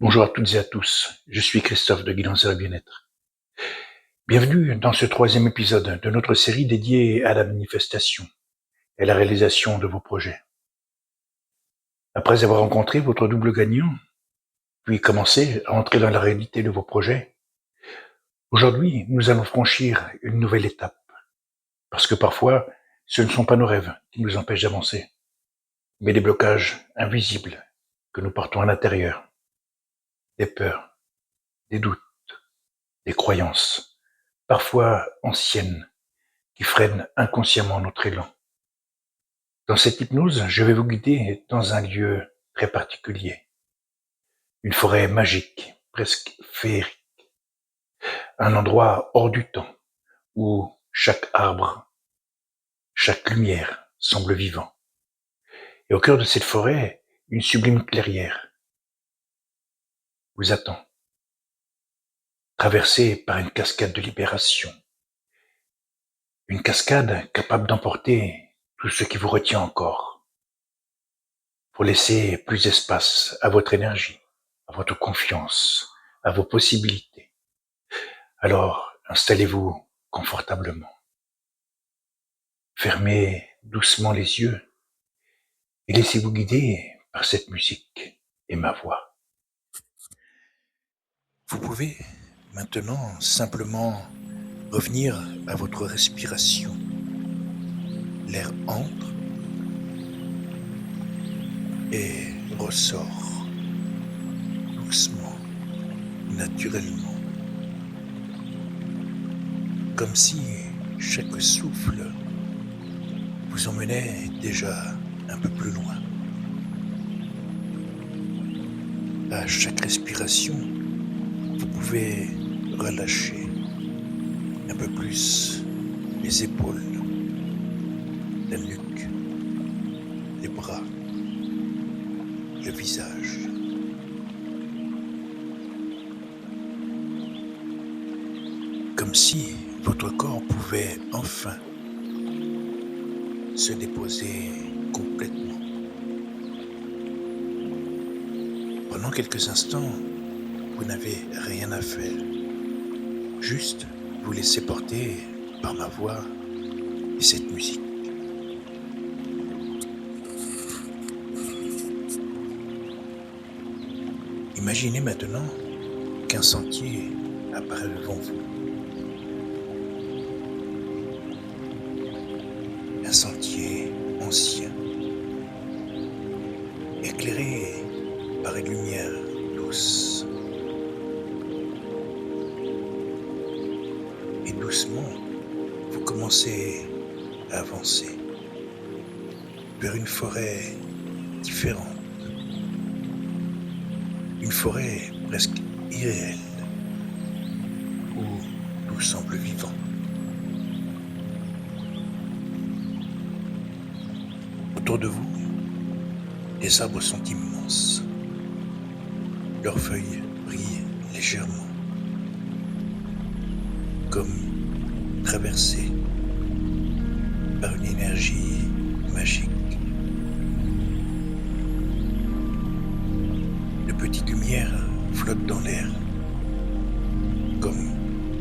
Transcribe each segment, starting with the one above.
Bonjour à toutes et à tous, je suis Christophe de Guidance et Bien-être. Bienvenue dans ce troisième épisode de notre série dédiée à la manifestation et à la réalisation de vos projets. Après avoir rencontré votre double gagnant, puis commencé à entrer dans la réalité de vos projets, aujourd'hui nous allons franchir une nouvelle étape, parce que parfois ce ne sont pas nos rêves qui nous empêchent d'avancer, mais des blocages invisibles que nous portons à l'intérieur, des peurs, des doutes, des croyances, parfois anciennes, qui freinent inconsciemment notre élan. Dans cette hypnose, je vais vous guider dans un lieu très particulier, une forêt magique, presque féerique, un endroit hors du temps où chaque arbre, chaque lumière semble vivant. Et au cœur de cette forêt, une sublime clairière vous attend, traversée par une cascade de libération, une cascade capable d'emporter tout ce qui vous retient encore, pour laisser plus d'espace à votre énergie, à votre confiance, à vos possibilités. Alors, installez-vous confortablement. Fermez doucement les yeux et laissez-vous guider par cette musique et ma voix. Vous pouvez maintenant simplement revenir à votre respiration. L'air entre et ressort doucement, naturellement, comme si chaque souffle vous emmenait déjà un peu plus loin. À chaque respiration, vous pouvez relâcher un peu plus les épaules, la nuque, les bras, le visage. Comme si votre corps pouvait enfin se déposer complètement. Pendant quelques instants, vous n'avez rien à faire. Juste vous laisser porter par ma voix et cette musique. Imaginez maintenant qu'un sentier apparaît devant vous. Un sentier ancien, éclairé par une lumière douce. Et doucement, vous commencez à avancer vers une forêt différente. Une forêt presque irréelle, où tout semble vivant. Autour de vous, les arbres sont immenses. Leurs feuilles brillent légèrement, comme traversées par une énergie magique. De petites lumières flottent dans l'air, comme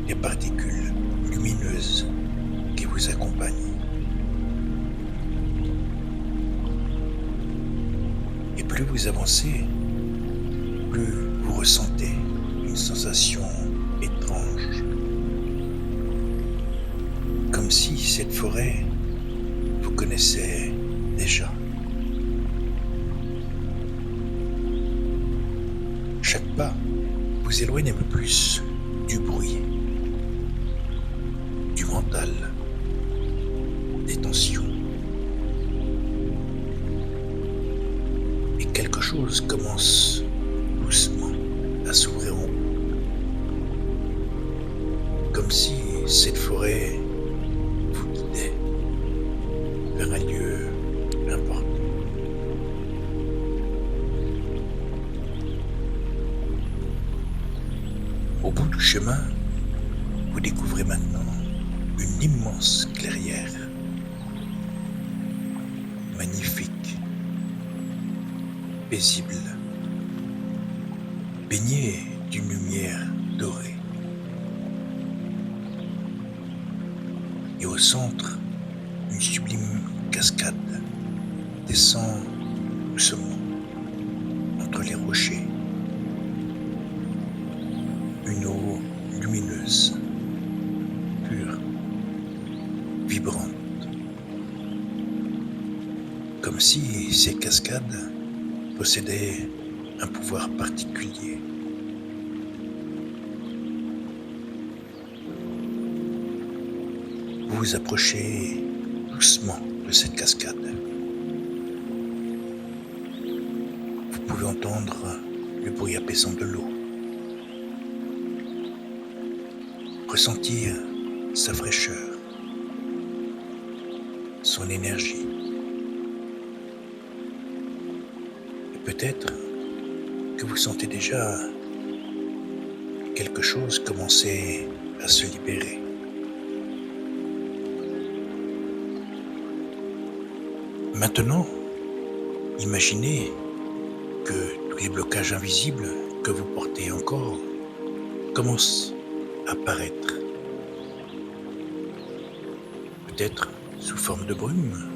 des particules lumineuses qui vous accompagnent. Et plus vous avancez, plus vous ressentez une sensation étrange. Comme si cette forêt vous connaissait déjà. Chaque pas vous éloigne un peu plus du bruit, du mental, des tensions. Et quelque chose commence doucement à s'ouvrir en vous. Comme si cette forêt vous guidait vers un lieu important. Au bout du chemin, vous découvrez maintenant une immense clairière, magnifique, paisible. baignée d'une lumière dorée. Et au centre, une sublime cascade descend doucement entre les rochers. Une eau lumineuse, pure, vibrante. Comme si ces cascades possédaient un pouvoir particulier. Vous vous approchez doucement de cette cascade. Vous pouvez entendre le bruit apaisant de l'eau, ressentir sa fraîcheur, son énergie. Et peut-être que vous sentez déjà quelque chose commencer à se libérer. Maintenant, imaginez que tous les blocages invisibles que vous portez encore commencent à apparaître. Peut-être sous forme de brume,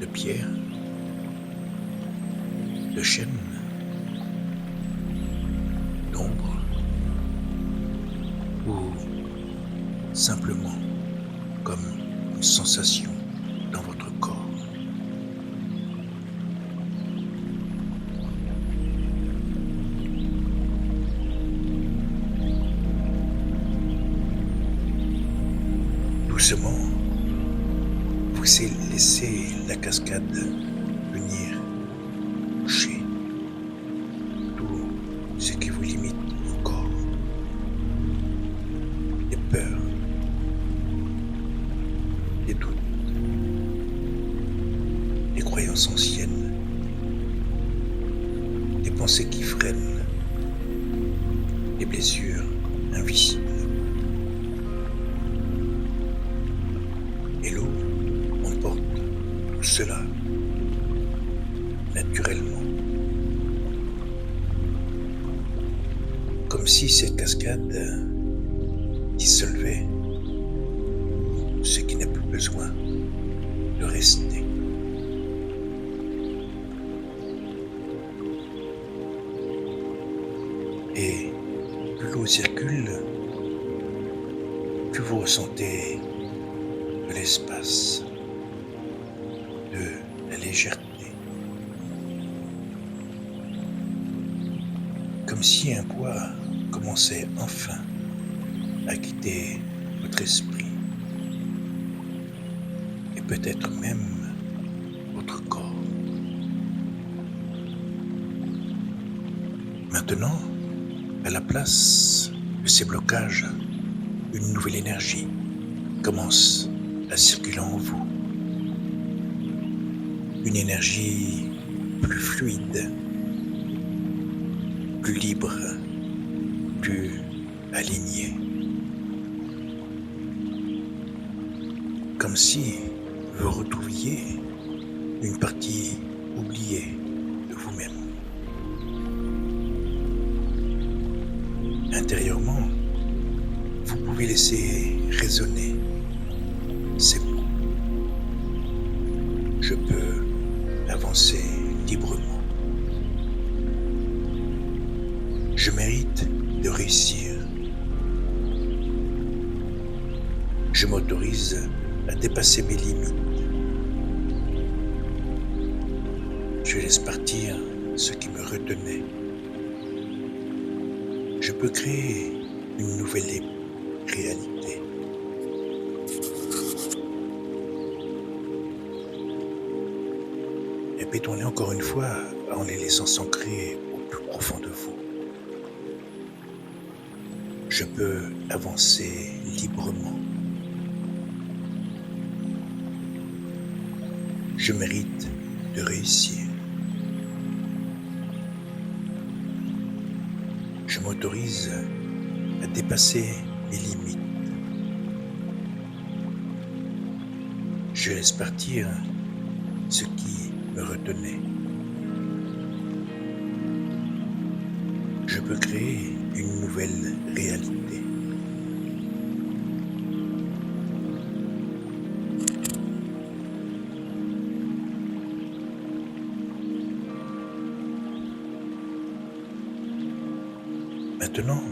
de pierre, de chaînes, d'ombre, ou simplement comme une sensation dans votre corps. Doucement, vous laissez la cascade venir toucher tout ce qui vous limite encore. Les peurs, les doutes, les croyances anciennes, les pensées qui freinent, les blessures invisibles. Et l'eau emporte tout cela naturellement. Comme si cette cascade dissolvait ce qui n'a plus besoin de rester. Et plus l'eau circule, plus vous ressentez de l'espace, de la légèreté. Comme si un poids commençait enfin à quitter votre esprit et peut-être même votre corps. Maintenant, à la place de ces blocages, une nouvelle énergie commence à circuler en vous. Une énergie plus fluide, plus libre, plus alignée. Comme si vous retrouviez une partie oubliée de vous-même. Intérieurement, vous pouvez laisser résonner ces mots. Je peux avancer librement. Je mérite de réussir. Je m'autorise à dépasser mes limites. Je laisse partir ce qui me retenait. Je peux créer une nouvelle réalité. Répétons-les encore une fois en les laissant s'ancrer au plus profond de vous. Je peux avancer librement. Je mérite de réussir. Je m'autorise à dépasser mes limites. Je laisse partir ce qui me retenait. je peux créer une nouvelle réalité. Maintenant,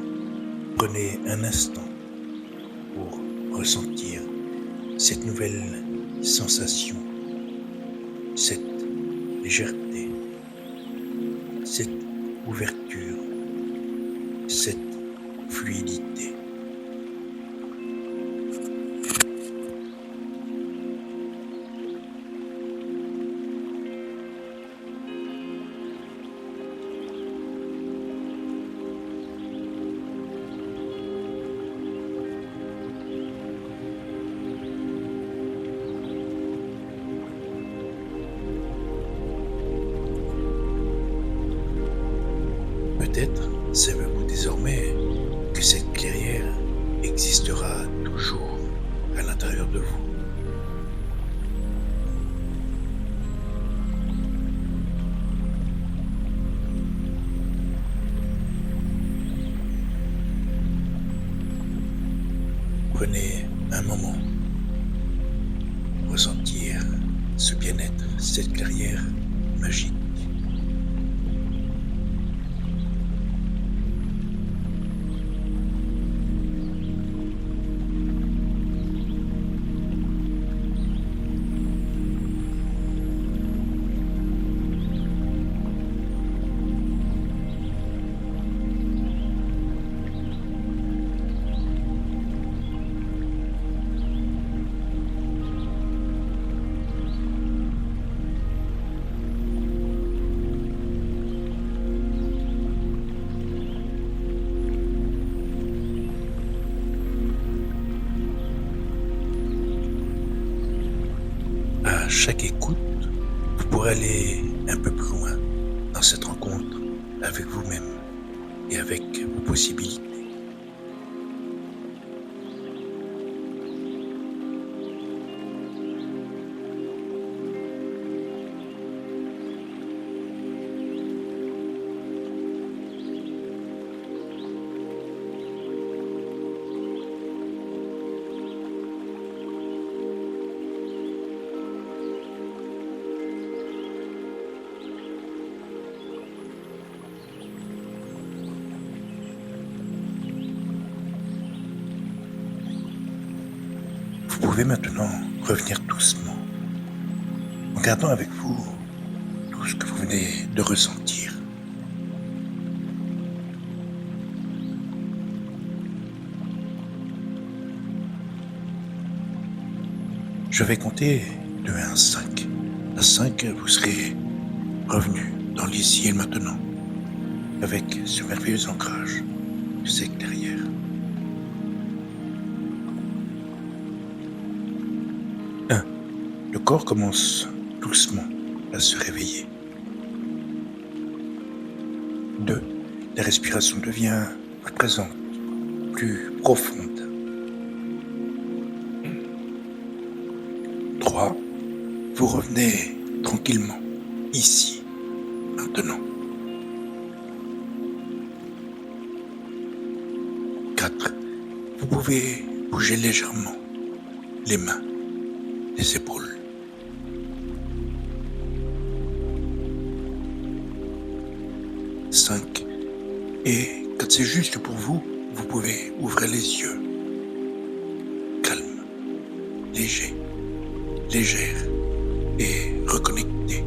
prenez un instant pour ressentir cette nouvelle sensation, cette légèreté, cette ouverture, cette fluidité. Peut-être savez-vous désormais que cette clairière existera toujours à l'intérieur de vous. Prenez un moment pour ressentir ce bien-être, cette clairière magique. À chaque écoute, vous pourrez aller un peu plus loin dans cette rencontre avec vous-même et avec vos possibilités. Vous pouvez maintenant revenir doucement, en gardant avec vous tout ce que vous venez de ressentir. Je vais compter de 1 à 5. À 5, vous serez revenu dans l'ici et le maintenant, avec ce merveilleux ancrage de cette clairière. 1. Le corps commence doucement à se réveiller. 2. La respiration devient plus présente, plus profonde. 3. Vous revenez tranquillement, ici, maintenant. 4. Vous pouvez bouger légèrement les mains, les épaules. 5. Et quand c'est juste pour vous, vous pouvez ouvrir les yeux. Calme, léger, légère et reconnecté.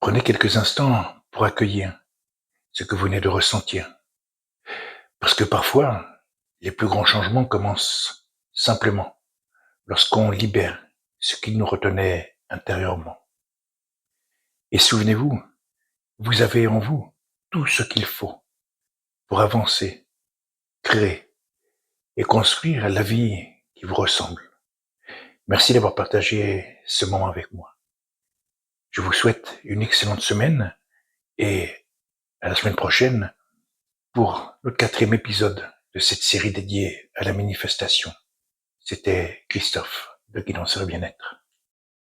Prenez quelques instants pour accueillir ce que vous venez de ressentir. Parce que parfois, les plus grands changements commencent simplement lorsqu'on libère ce qui nous retenait intérieurement. Et souvenez-vous, vous avez en vous tout ce qu'il faut pour avancer, créer et construire la vie qui vous ressemble. Merci d'avoir partagé ce moment avec moi. Je vous souhaite une excellente semaine et à la semaine prochaine pour le 4e épisode de cette série dédiée à la manifestation. C'était Christophe de Guidance sur le bien-être.